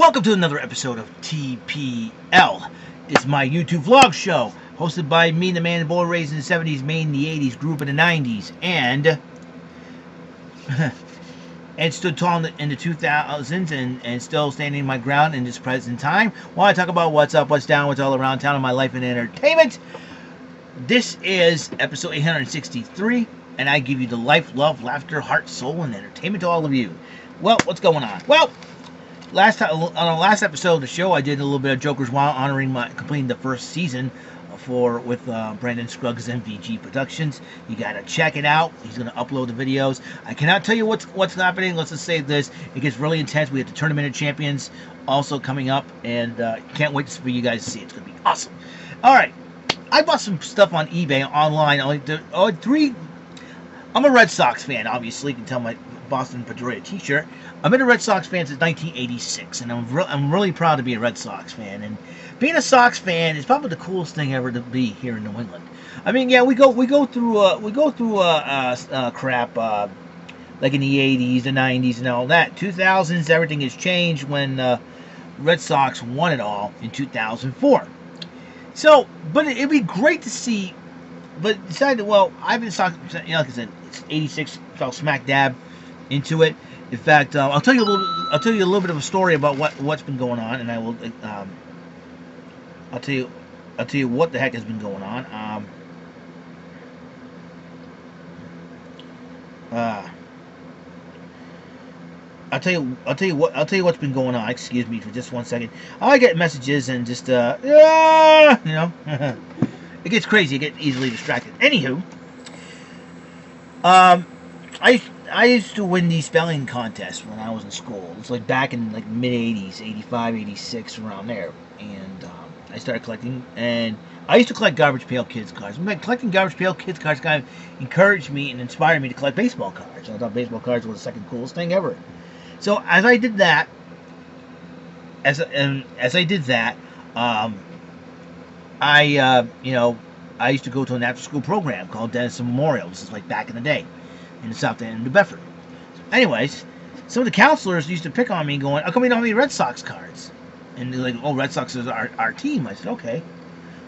Welcome to another episode of TPL. It's my YouTube vlog show, hosted by me, the man born raised in the 70s, made in the 80s, grew up in the 90s, and stood tall in the 2000s and still standing my ground in this present time while I talk about what's up, what's down, what's all around town in my life and entertainment. This is episode 863, and I give you the life, love, laughter, heart, soul, and entertainment to all of you. Well, what's going on? Well, on the last episode of the show, I did a little bit of Joker's Wild, honoring completing the first season with Brandon Scruggs MVG Productions. You gotta check it out. He's gonna upload the videos. I cannot tell you what's happening. Let's just say this: it gets really intense. We have the Tournament of Champions also coming up, and can't wait for you guys to see it. It's gonna be awesome. All right, I bought some stuff on eBay online. I'm a Red Sox fan, obviously. You can tell my Boston Pedroia t-shirt. I've been a Red Sox fan since 1986, and I'm really proud to be a Red Sox fan. And being a Sox fan is probably the coolest thing ever to be here in New England. I mean, yeah, we go through crap like in the 80s, the 90s, and all that. 2000s, everything has changed when Red Sox won it all in 2004. So, but it'd be great to see. But decided, well, I've been Sox, like I said, it's 86, fell smack dab into it. In fact, I'll tell you a little bit of a story about what's been going on, and I will I'll tell you what the heck has been going on. I'll tell you what's been going on. Excuse me for just 1 second. I get messages and just it gets crazy. I get easily distracted. Anywho, I used to win these spelling contests when I was in school. It's like back in like mid 80s, 85, 86, around there. And I started collecting, and I used to collect Garbage Pail Kids cards. Collecting Garbage Pail Kids cards kind of encouraged me and inspired me to collect baseball cards. I thought baseball cards were the second coolest thing ever. So as I did that, I used to go to an after-school program called Denison Memorial. This is like back in the day in the South End of New Bedford. Anyways, some of the counselors used to pick on me, going, "How come we don't have any Red Sox cards?" And they're like, "Oh, Red Sox is our team." I said, "Okay."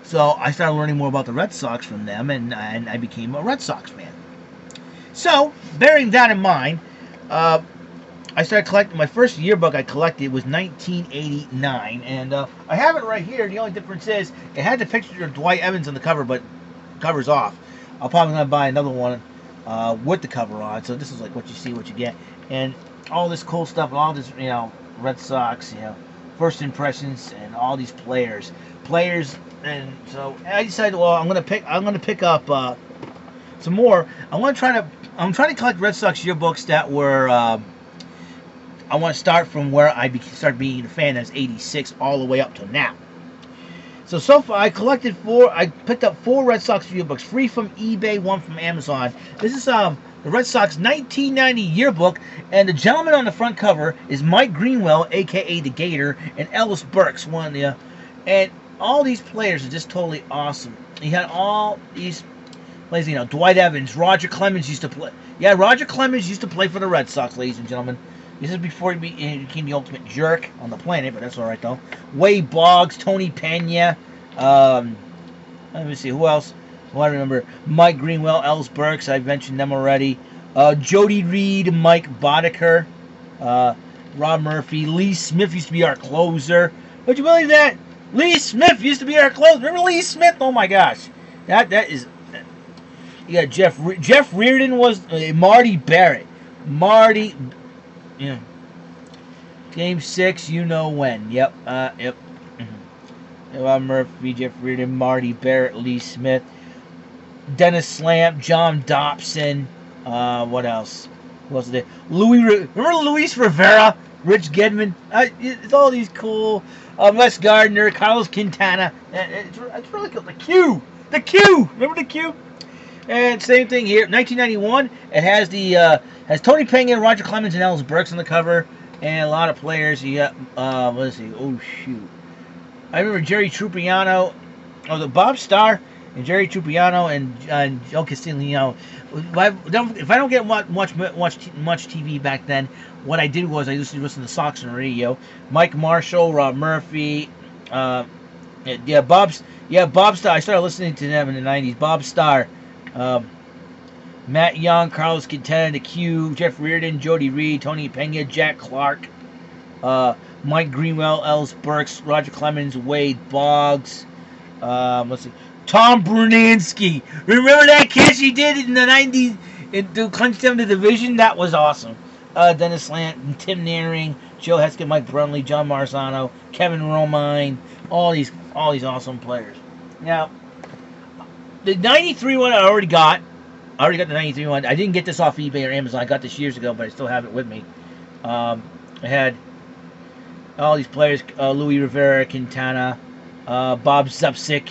So I started learning more about the Red Sox from them, and I became a Red Sox fan. So, bearing that in mind, I started collecting. My first yearbook I collected was 1989, and I have it right here. The only difference is it had the picture of Dwight Evans on the cover, but the cover's off. I'm probably going to buy another one with the cover on. So this is like what you see, what you get, and all this cool stuff, all this, Red Sox, first impressions, and all these players, and so I decided, well, I'm gonna pick up some more. I'm trying to collect Red Sox yearbooks that were. I want to start from where I started being a fan, as 86, all the way up to now. So far, I picked up 4 Red Sox yearbooks, 3 from eBay, 1 from Amazon. This is the Red Sox 1990 yearbook, and the gentleman on the front cover is Mike Greenwell, a.k.a. the Gator, and Ellis Burks, one of the, and all these players are just totally awesome. He had all these players, Dwight Evans, Roger Clemens used to play. Yeah, Roger Clemens used to play for the Red Sox, ladies and gentlemen. This is before he became the ultimate jerk on the planet, but that's all right, though. Wade Boggs, Tony Pena, let me see, who else? Well, I remember Mike Greenwell, Ellis Burks, I mentioned them already. Jody Reed, Mike Boddicker, Rob Murphy, Lee Smith used to be our closer. Would you believe that? Lee Smith used to be our closer. Remember Lee Smith? Oh my gosh, that is. Yeah, Jeff Reardon was Marty Barrett. Yeah. Game 6, you know when. Yep. Yep. Rob Murphy, Jeff Reardon, Marty Barrett, Lee Smith, Dennis Slamp, John Dobson. What else? Who else is there? Remember Luis Rivera, Rich Gedman? It's all these cool. Les Gardner, Carlos Quintana. It's really cool. The Q. Remember the Q? And same thing here, 1991. It has has Tony Pena, Roger Clemens, and Ellis Burks on the cover, and a lot of players. You got let's see. Oh shoot, I remember Jerry Trupiano, the Bob Starr, and Jerry Trupiano and Joe Castigliano. If I don't get much TV back then, what I did was I used to listen to Sox on the radio. Mike Marshall, Rob Murphy, Bob Starr. I started listening to them in the '90s. Bob Starr, Matt Young, Carlos Quintana, The Q, Jeff Reardon, Jody Reed, Tony Pena, Jack Clark, Mike Greenwell, Els Burks, Roger Clemens, Wade Boggs. Let's see, Tom Brunansky. Remember that catch he did in the '90s to clinch them the division? That was awesome. Dennis Lant, Tim Naring, Joe Heskett, Mike Brunley, John Marzano, Kevin Romine, all these awesome players. Now, the '93 one I already got. I already got the '93 one. I didn't get this off eBay or Amazon. I got this years ago, but I still have it with me. I had all these players: Louis Rivera, Quintana, Bob Zupsik,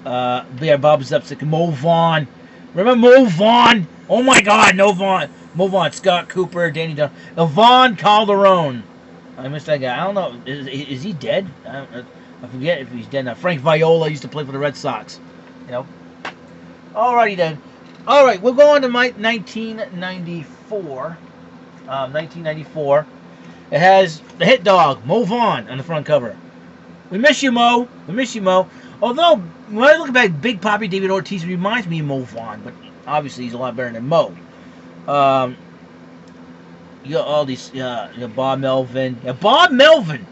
Bob Zupsik, Mo Vaughn. Remember Mo Vaughn? Oh my God, no Vaughn. Mo Vaughn, Scott Cooper, Danny Dunn, Yvonne Calderon. I missed that guy. I don't know. Is he dead? I forget if he's dead now. Frank Viola used to play for the Red Sox. You know. Alrighty then. All right, we'll go on to 1994. 1994. It has the hit dog, Mo Vaughn, on the front cover. We miss you, Mo. We miss you, Mo. Although, when I look back, Big Papi David Ortiz reminds me of Mo Vaughn, but obviously he's a lot better than Mo. You got all these, Bob Melvin. Yeah, Bob Melvin,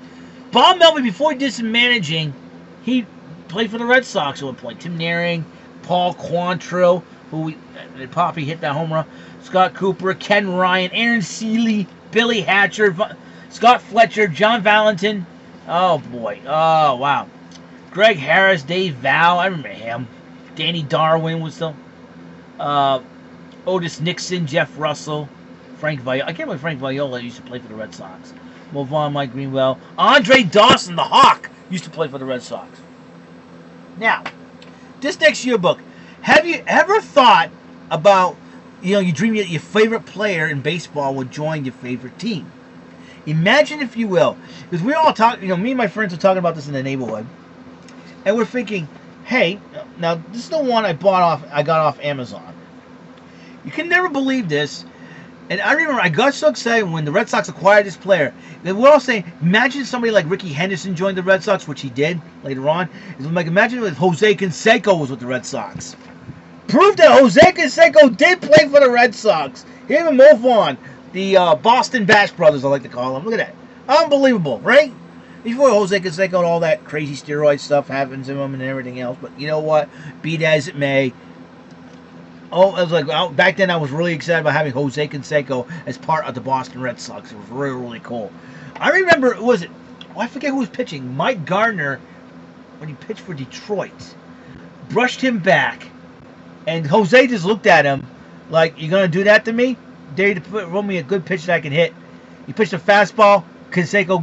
before he did some managing, he played for the Red Sox at one point. Tim Naring, Paul Quantrill, who Poppy hit that home run. Scott Cooper, Ken Ryan, Aaron Seeley, Billy Hatcher, Scott Fletcher, John Valentin. Oh boy. Oh wow. Greg Harris, Dave Val. I remember him. Danny Darwin was still. Otis Nixon, Jeff Russell, Frank Viola. I can't believe Frank Viola used to play for the Red Sox. Mo Vaughn, Mike Greenwell, Andre Dawson, the Hawk, used to play for the Red Sox. Now, this next yearbook. Have you ever thought about, you dream that your favorite player in baseball would join your favorite team? Imagine, if you will, because we all talk, me and my friends were talking about this in the neighborhood, and we're thinking, hey, now this is the one I got off Amazon. You can never believe this, and I remember I got so excited when the Red Sox acquired this player. That we're all saying, imagine somebody like Ricky Henderson joined the Red Sox, which he did later on. It's like, imagine if Jose Canseco was with the Red Sox. Proof that Jose Canseco did play for the Red Sox. Him and Mo Vaughn, the Boston Bash Brothers, I like to call them. Look at that. Unbelievable, right? Before Jose Canseco and all that crazy steroid stuff happens to him and everything else. But you know what? Be that as it may. Oh, I was like, back then I was really excited about having Jose Canseco as part of the Boston Red Sox. It was really, really cool. I remember, I forget who was pitching. Mike Gardner, when he pitched for Detroit, brushed him back, and Jose just looked at him like, "You gonna do that to me? Dare you to roll me a good pitch that I can hit?" He pitched a fastball. Canseco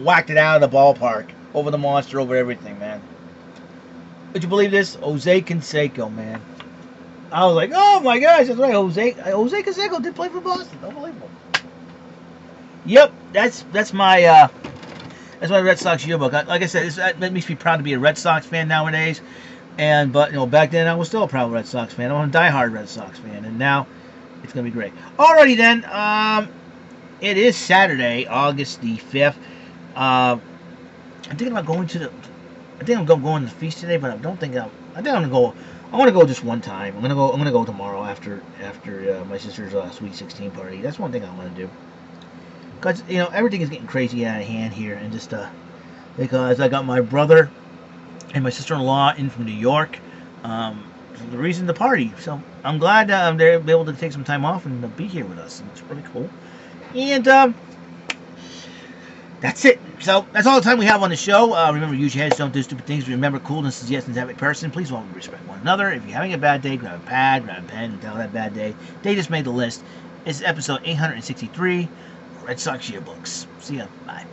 whacked it out of the ballpark, over the monster, over everything, man. Would you believe this? Jose Canseco, man. I was like, oh my gosh, that's right, Jose Canseco did play for Boston. Unbelievable. Yep, that's my Red Sox yearbook. Like I said, that makes me proud to be a Red Sox fan nowadays. But back then I was still a proud Red Sox fan. I'm a diehard Red Sox fan, and now it's gonna be great. Alrighty then. It is Saturday, August the 5th. I'm thinking about going to I think I'm going to the feast today, but I think I'm gonna go. I want to go just one time. I'm gonna go tomorrow after my sister's Sweet 16 party. That's one thing I want to do. Cause everything is getting crazy out of hand here, and just because I got my brother and my sister-in-law in from New York, for the reason the party. So I'm glad they're able to take some time off and be here with us. It's really cool. And that's it. So that's all the time we have on the show. Remember, use your heads, don't do stupid things. Remember, coolness is yes and have a person. Please want to respect one another. If you're having a bad day, grab a pad, grab a pen, and tell that bad day. They just made the list. It's episode 863, Red Sox Yearbooks. See ya. Bye.